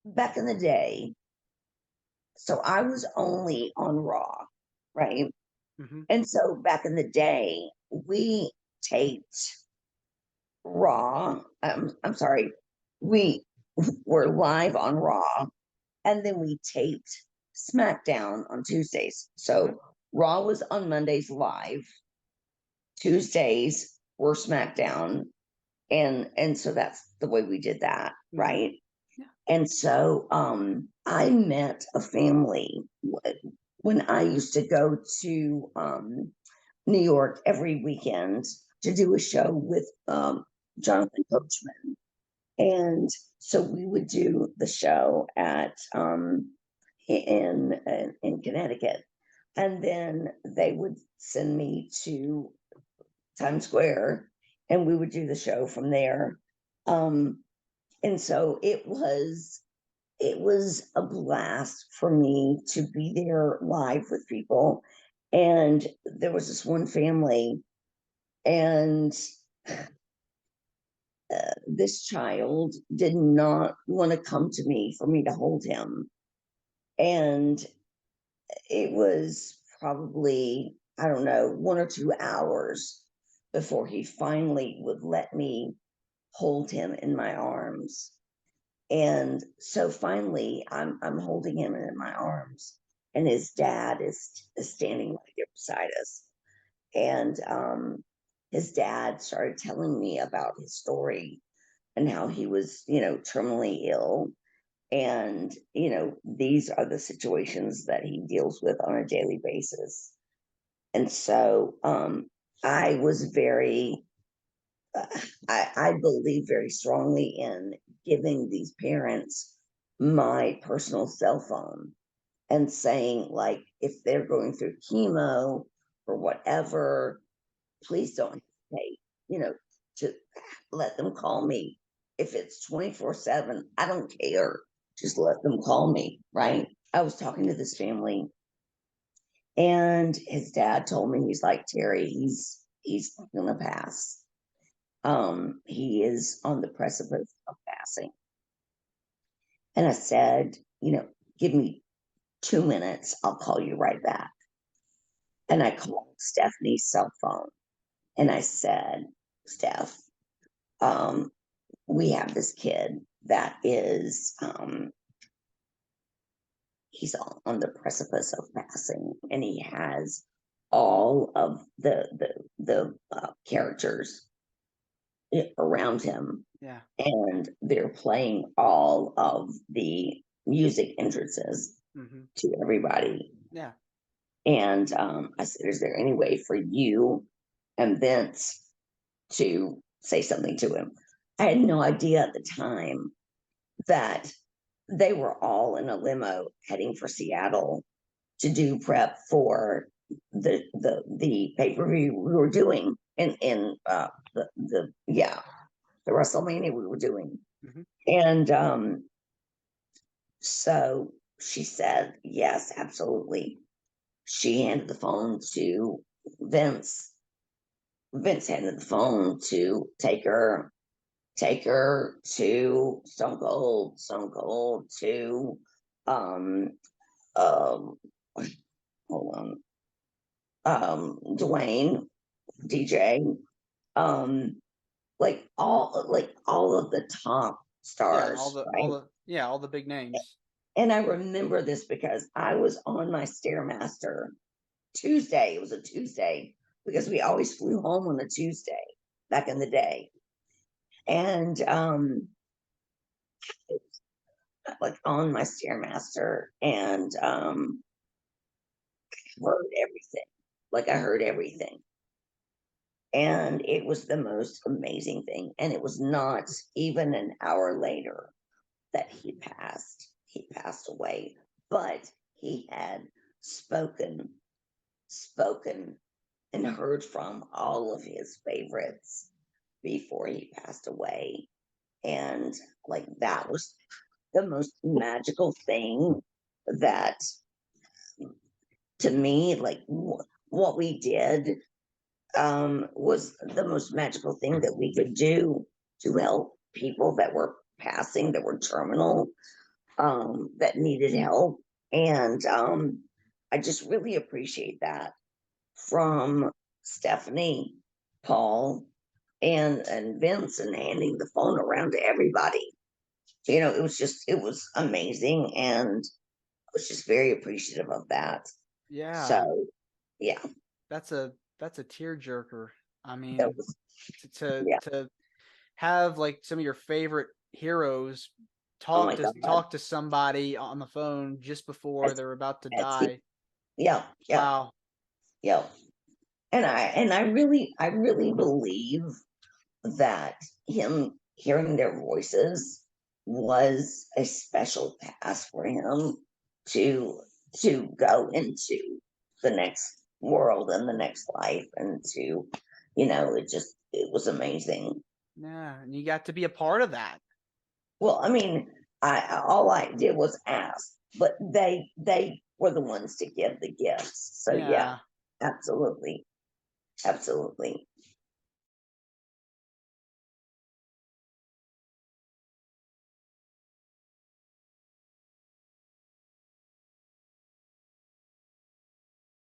back in the day, so I was only on Raw, right? Mhm. And so back in the day, we taped Raw. I'm sorry, we were live on Raw, and then we taped SmackDown on Tuesdays. Mhm. So Raw was on Mondays live, Tuesdays were SmackDown, and so that's the way we did that, Mhm. right? Yeah. And so I met a family when I used to go to New York every weekend to do a show with Jonathan Coachman. And so we would do the show at in Connecticut, and then they would send me to Times Square, and we would do the show from there. Um, and so it was a blast for me to be there live with people. And there was this one family, and this child did not want to come to me for me to hold him. And it was probably, I don't know, 1 or 2 hours before he finally would let me hold him in my arms. And so finally, I'm holding him in my arms, and his dad is standing right there beside us. And his dad started telling me about his story and how he was, terminally ill. And, these are the situations that he deals with on a daily basis. And so I was very, uh, I believe very strongly in giving these parents my personal cell phone and saying, like, if they're going through chemo or whatever, please don't hesitate, you know, to let them call me. If it's 24/7, I don't care. Just let them call me, right? I was talking to this family, and his dad told me, he's like, Terry, he's gonna pass. He is on the precipice of passing. And I said, give me 2 minutes, I'll call you right back. And I called Stephanie's cell phone, and I said, Steph, um, we have this kid that is he's on the precipice of passing, and he has all of the characters around him, Yeah. and they're playing all of the music entrances Mhm. to everybody. Yeah. And I said, is there any way for you and Vince to say something to him? I had no idea at the time that they were all in a limo heading for Seattle to do prep for the pay per view we were doing in the WrestleMania we were doing. Mhm. And so she said yes, absolutely. She handed the phone to Vince. Vince handed the phone to take her to Stone Cold to um um hold on, Dwayne, DJ, um, like all of the top Yeah, stars, right? all the big names. And I remember this because I was on my Stairmaster Tuesday. It was a Tuesday because we always flew home on a Tuesday back in the day. And it was like on my Stairmaster, and heard everything. Like I heard everything. And it was the most amazing thing. And it was not even an hour later that he passed. He passed away. But he had spoken, spoken, and heard from all of his favorites before he passed away. And like that was the most magical thing that, to me, like what we did was the most magical thing that we could do to help people that were passing, that were terminal. that needed help. And I just really appreciate that from Stephanie, Paul, and Vince, and handing the phone around to everybody. It was amazing, and I was just very appreciative of that. Yeah, So yeah, that's a tearjerker. I that mean, was to yeah. have like some of your favorite heroes Oh my God, talk to somebody on the phone just before that's they're about to that's the die. yeah, yeah, Wow. yeah. And I really believe that him hearing their voices was a special pass for him to go into the next world and the next life, and to, it was amazing. Yeah, and you got to be a part of that. Well, I mean, I all I did was ask, but they were the ones to give the gifts. So yeah, Yeah. absolutely, absolutely.